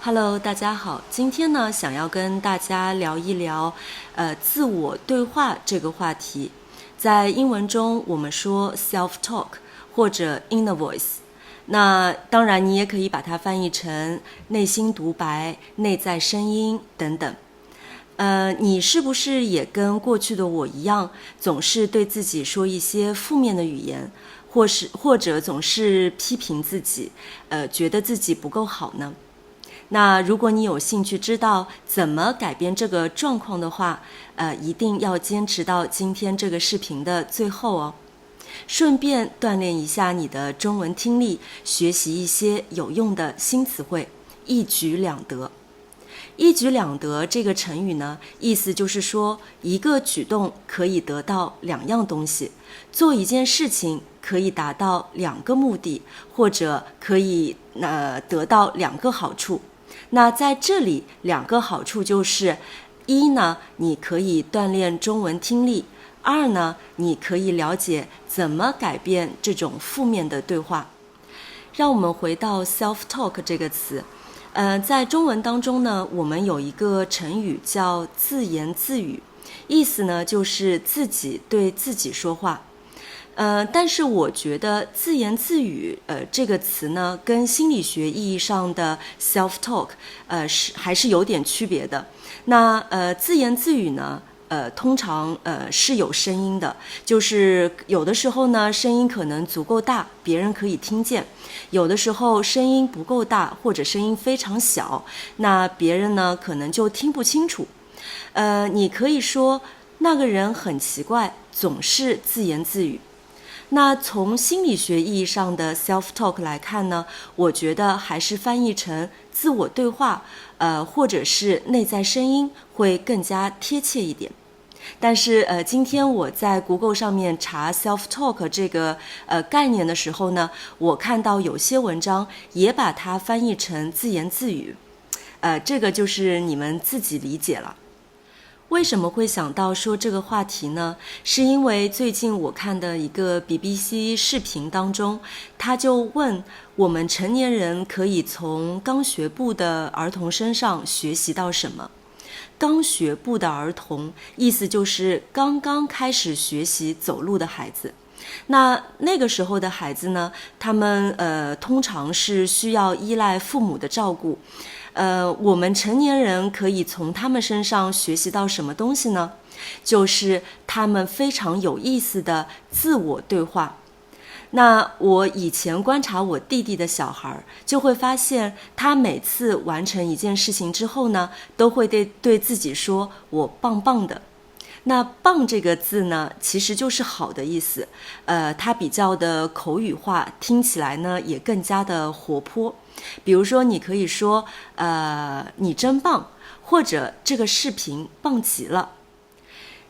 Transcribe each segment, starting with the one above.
Hello，大家好。今天呢，想要跟大家聊一聊，自我对话这个话题。在英文中，我们说 self-talk 或者 inner voice。那当然，你也可以把它翻译成内心独白、内在声音等等。你是不是也跟过去的我一样，总是对自己说一些负面的语言，或者总是批评自己，觉得自己不够好呢？那如果你有兴趣知道怎么改变这个状况的话，一定要坚持到今天这个视频的最后哦。顺便锻炼一下你的中文听力，学习一些有用的新词汇，一举两得。一举两得这个成语呢，意思就是说一个举动可以得到两样东西，做一件事情可以达到两个目的，或者可以得到两个好处。那在这里两个好处就是：一呢，你可以锻炼中文听力；二呢，你可以了解怎么改变这种负面的对话。让我们回到 self-talk 这个词。在中文当中呢，我们有一个成语叫自言自语，意思呢就是自己对自己说话。但是我觉得自言自语这个词呢，跟心理学意义上的 self-talk 还是有点区别的。那自言自语呢，通常是有声音的，就是有的时候呢声音可能足够大，别人可以听见；有的时候声音不够大，或者声音非常小，那别人呢可能就听不清楚。你可以说那个人很奇怪，总是自言自语。那从心理学意义上的 self-talk 来看呢，我觉得还是翻译成自我对话，或者是内在声音会更加贴切一点。但是今天我在 Google 上面查 self-talk 这个概念的时候呢，我看到有些文章也把它翻译成自言自语，这个就是你们自己理解了。为什么会想到说这个话题呢？是因为最近我看的一个 BBC 视频当中，他就问我们成年人可以从刚学步的儿童身上学习到什么？刚学步的儿童，意思就是刚刚开始学习走路的孩子。那个时候的孩子呢，他们通常是需要依赖父母的照顾。我们成年人可以从他们身上学习到什么东西呢？就是他们非常有意思的自我对话。那我以前观察我弟弟的小孩，就会发现他每次完成一件事情之后呢，都会对自己说我棒棒的。那棒这个字呢，其实就是好的意思，它比较的口语化，听起来呢也更加的活泼。比如说你可以说你真棒，或者这个视频棒极了。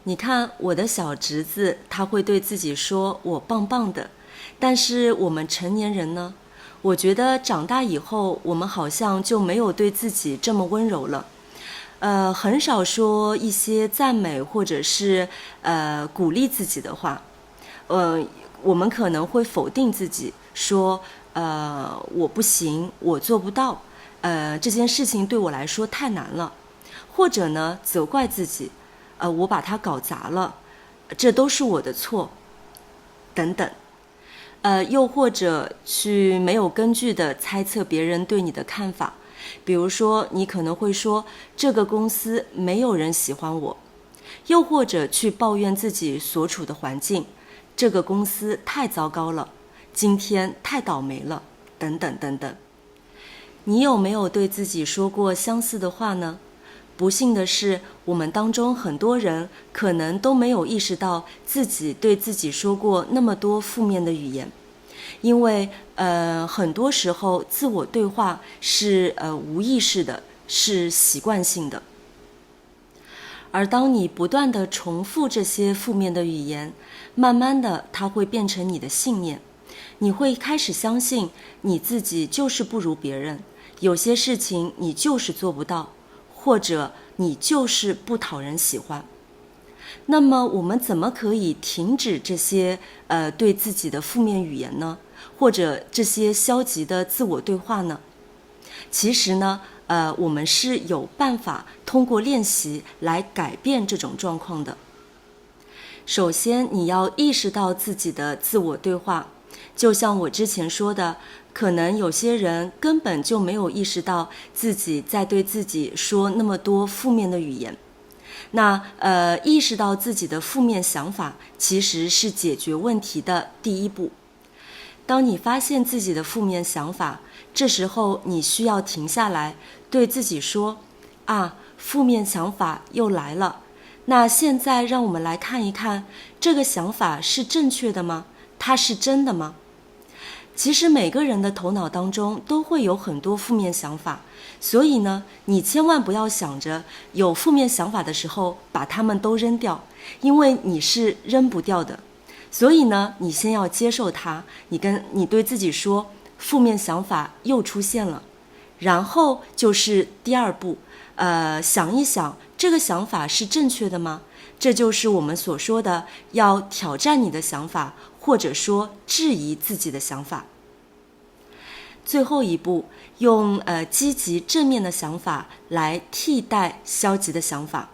你看我的小侄子，他会对自己说我棒棒的。但是我们成年人呢，我觉得长大以后我们好像就没有对自己这么温柔了。很少说一些赞美或者是鼓励自己的话。我们可能会否定自己，说我不行，我做不到，这件事情对我来说太难了，或者呢责怪自己，我把它搞砸了，这都是我的错，等等。又或者去没有根据的猜测别人对你的看法。比如说你可能会说这个公司没有人喜欢我，又或者去抱怨自己所处的环境，这个公司太糟糕了，今天太倒霉了，等等等等。你有没有对自己说过相似的话呢？不幸的是，我们当中很多人可能都没有意识到自己对自己说过那么多负面的语言。因为很多时候自我对话是无意识的，是习惯性的。而当你不断地重复这些负面的语言，慢慢的它会变成你的信念。你会开始相信你自己就是不如别人，有些事情你就是做不到，或者你就是不讨人喜欢。那么我们怎么可以停止这些对自己的负面语言呢？或者这些消极的自我对话呢？其实呢，我们是有办法通过练习来改变这种状况的。首先，你要意识到自己的自我对话，就像我之前说的，可能有些人根本就没有意识到自己在对自己说那么多负面的语言。那意识到自己的负面想法，其实是解决问题的第一步。当你发现自己的负面想法，这时候你需要停下来，对自己说：负面想法又来了。那现在让我们来看一看，这个想法是正确的吗？它是真的吗？其实每个人的头脑当中都会有很多负面想法，所以呢，你千万不要想着有负面想法的时候把它们都扔掉，因为你是扔不掉的。所以呢，你先要接受它，你对自己说，负面想法又出现了，然后就是第二步，想一想这个想法是正确的吗？这就是我们所说的要挑战你的想法，或者说质疑自己的想法。最后一步，用积极正面的想法来替代消极的想法。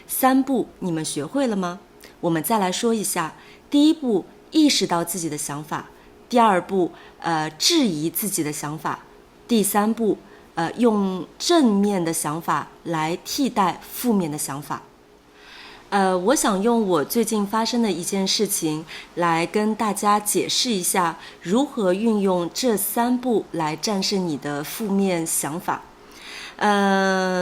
3步你们学会了吗？我们再来说一下。第一步，意识到自己的想法；第二步，质疑自己的想法；第3步，用正面的想法来替代负面的想法。我想用我最近发生的一件事情来跟大家解释一下，如何运用这3步来战胜你的负面想法。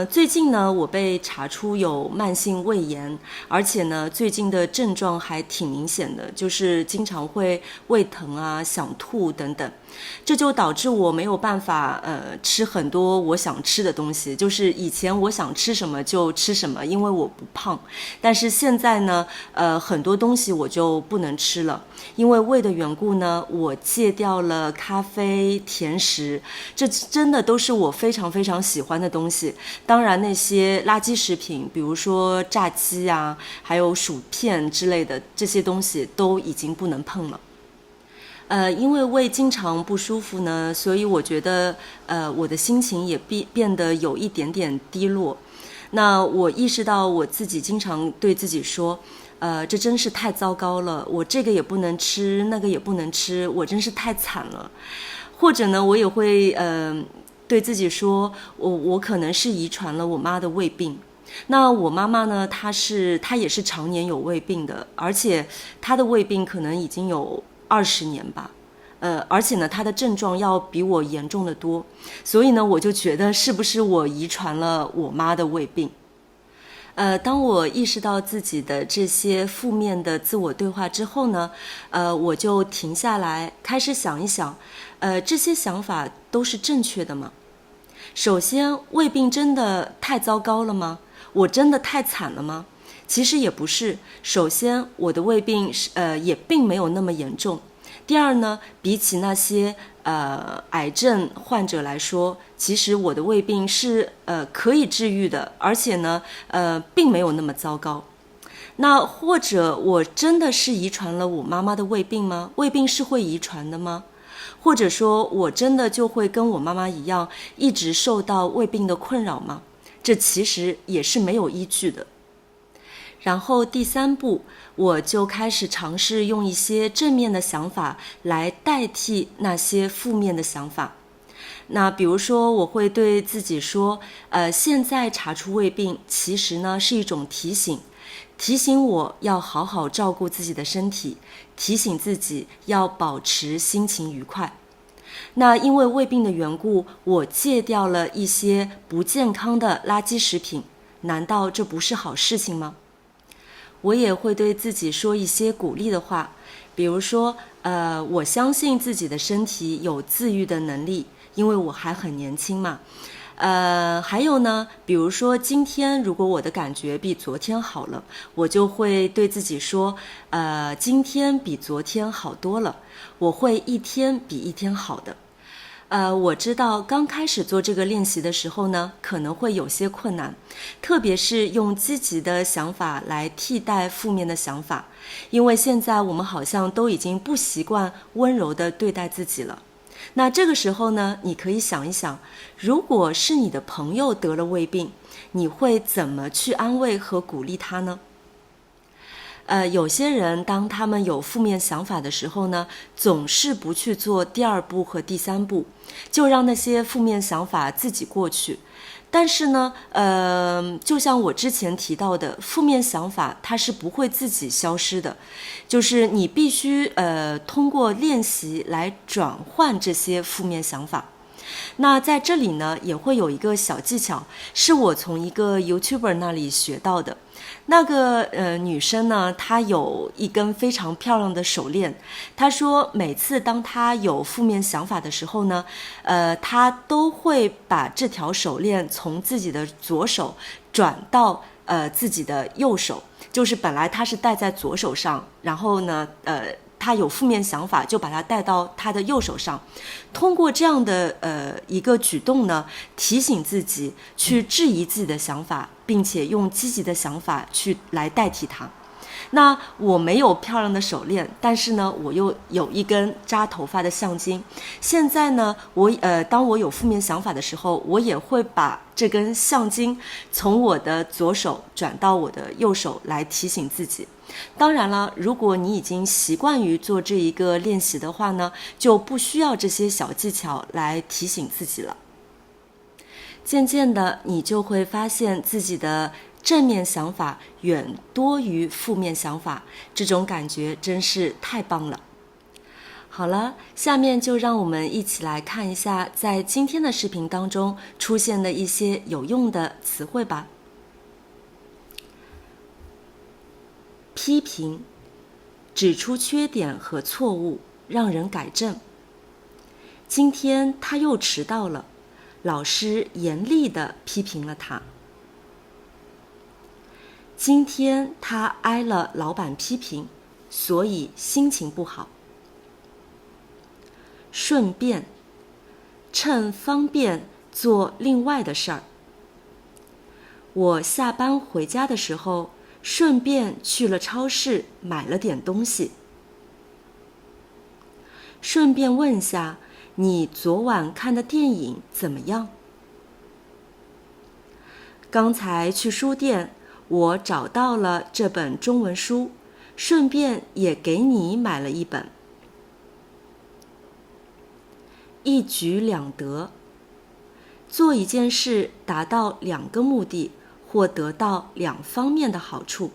最近呢，我被查出有慢性胃炎，而且呢，最近的症状还挺明显的，就是经常会胃疼啊、想吐等等。这就导致我没有办法吃很多我想吃的东西，就是以前我想吃什么就吃什么，因为我不胖。但是现在呢，很多东西我就不能吃了，因为胃的缘故呢，我戒掉了咖啡、甜食，这真的都是我非常非常喜欢的东西。当然那些垃圾食品，比如说炸鸡啊，还有薯片之类的，这些东西都已经不能碰了。因为胃经常不舒服呢，所以我觉得我的心情也变得有一点点低落。那我意识到我自己经常对自己说，这真是太糟糕了，我这个也不能吃，那个也不能吃，我真是太惨了。或者呢，我也会对自己说，我可能是遗传了我妈的胃病。那我妈妈呢，她也是常年有胃病的，而且她的胃病可能已经有20年吧，而且呢，她的症状要比我严重的多，所以呢，我就觉得是不是我遗传了我妈的胃病？当我意识到自己的这些负面的自我对话之后呢，我就停下来，开始想一想，这些想法都是正确的吗？首先，胃病真的太糟糕了吗？我真的太惨了吗？其实也不是。首先，我的胃病也并没有那么严重。第二呢，比起那些癌症患者来说，其实我的胃病是可以治愈的，而且呢并没有那么糟糕。那或者我真的是遗传了我妈妈的胃病吗？胃病是会遗传的吗？或者说我真的就会跟我妈妈一样，一直受到胃病的困扰吗？这其实也是没有依据的。然后第3步，我就开始尝试用一些正面的想法来代替那些负面的想法。那比如说，我会对自己说，现在查出胃病，其实呢是一种提醒我要好好照顾自己的身体，提醒自己要保持心情愉快。那因为胃病的缘故，我戒掉了一些不健康的垃圾食品，难道这不是好事情吗？我也会对自己说一些鼓励的话，比如说，我相信自己的身体有自愈的能力，因为我还很年轻嘛。还有呢，比如说今天如果我的感觉比昨天好了，我就会对自己说，今天比昨天好多了，我会一天比一天好的。我知道刚开始做这个练习的时候呢，可能会有些困难，特别是用积极的想法来替代负面的想法，因为现在我们好像都已经不习惯温柔地对待自己了。那这个时候呢，你可以想一想，如果是你的朋友得了胃病，你会怎么去安慰和鼓励他呢？有些人当他们有负面想法的时候呢，总是不去做第二步和第三步，就让那些负面想法自己过去。但是呢，就像我之前提到的，负面想法它是不会自己消失的，就是你必须通过练习来转换这些负面想法。那在这里呢，也会有一个小技巧，是我从一个 YouTuber 那里学到的。那个女生呢，她有一根非常漂亮的手链。她说，每次当她有负面想法的时候呢，她都会把这条手链从自己的左手转到自己的右手，就是本来她是戴在左手上，然后呢，他有负面想法，就把它带到他的右手上，通过这样的一个举动呢，提醒自己去质疑自己的想法，并且用积极的想法去来代替它。那我没有漂亮的手链，但是呢，我又有一根扎头发的橡筋。现在呢，当我有负面想法的时候，我也会把这根橡筋从我的左手转到我的右手来提醒自己。当然了，如果你已经习惯于做这一个练习的话呢，就不需要这些小技巧来提醒自己了。渐渐的，你就会发现自己的正面想法远多于负面想法，这种感觉真是太棒了。好了，下面就让我们一起来看一下在今天的视频当中出现的一些有用的词汇吧。批评，指出缺点和错误，让人改正。今天他又迟到了，老师严厉地批评了他。今天他挨了老板批评，所以心情不好。顺便，趁方便做另外的事儿。我下班回家的时候，顺便去了超市买了点东西。顺便问下，你昨晚看的电影怎么样？刚才去书店，我找到了这本中文书，顺便也给你买了一本。一举两得，做一件事达到两个目的，或得到两方面的好处。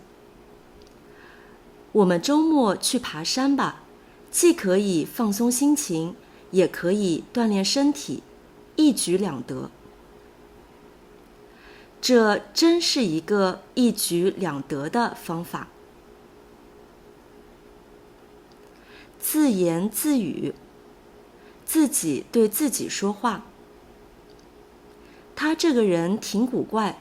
我们周末去爬山吧，既可以放松心情，也可以锻炼身体，一举两得。这真是一个一举两得的方法。自言自语，自己对自己说话。他这个人挺古怪，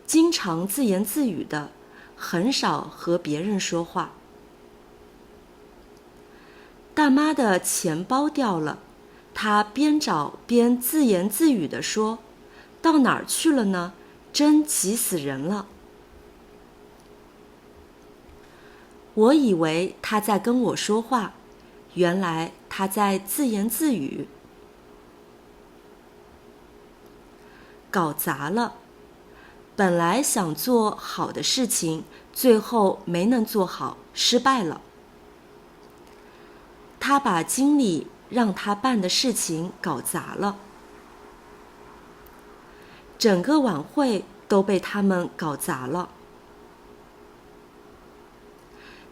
经常自言自语的，很少和别人说话。大妈的钱包掉了，她边找边自言自语地说：“到哪儿去了呢？真急死人了。”我以为他在跟我说话，原来他在自言自语。搞砸了，本来想做好的事情，最后没能做好，失败了。他把经理让他办的事情搞砸了，整个晚会都被他们搞砸了。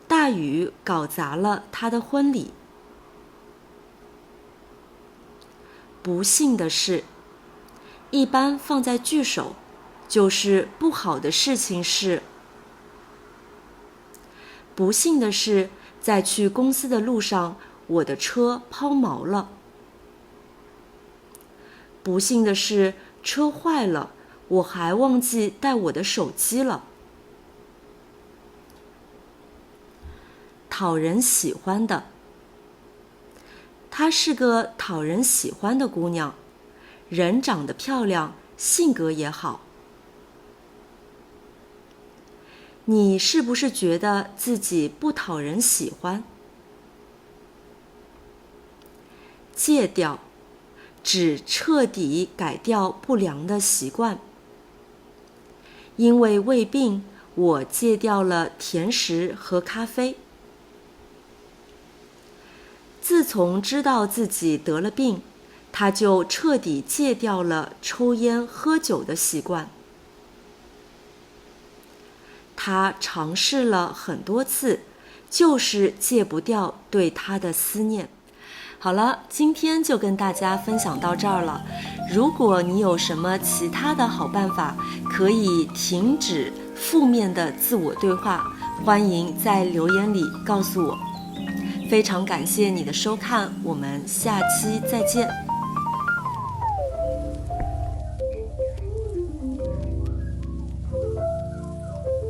大雨搞砸了他的婚礼。不幸的是，一般放在句首，就是不好的事情是。不幸的是，在去公司的路上，我的车抛锚了。不幸的是，车坏了，我还忘记带我的手机了。讨人喜欢的，她是个讨人喜欢的姑娘，人长得漂亮，性格也好。你是不是觉得自己不讨人喜欢？戒掉，只彻底改掉不良的习惯。因为胃病，我戒掉了甜食和咖啡。自从知道自己得了病，他就彻底戒掉了抽烟喝酒的习惯。他尝试了很多次，就是戒不掉对他的思念。好了，今天就跟大家分享到这儿了。如果你有什么其他的好办法，可以停止负面的自我对话，欢迎在留言里告诉我。非常感谢你的收看，我们下期再见。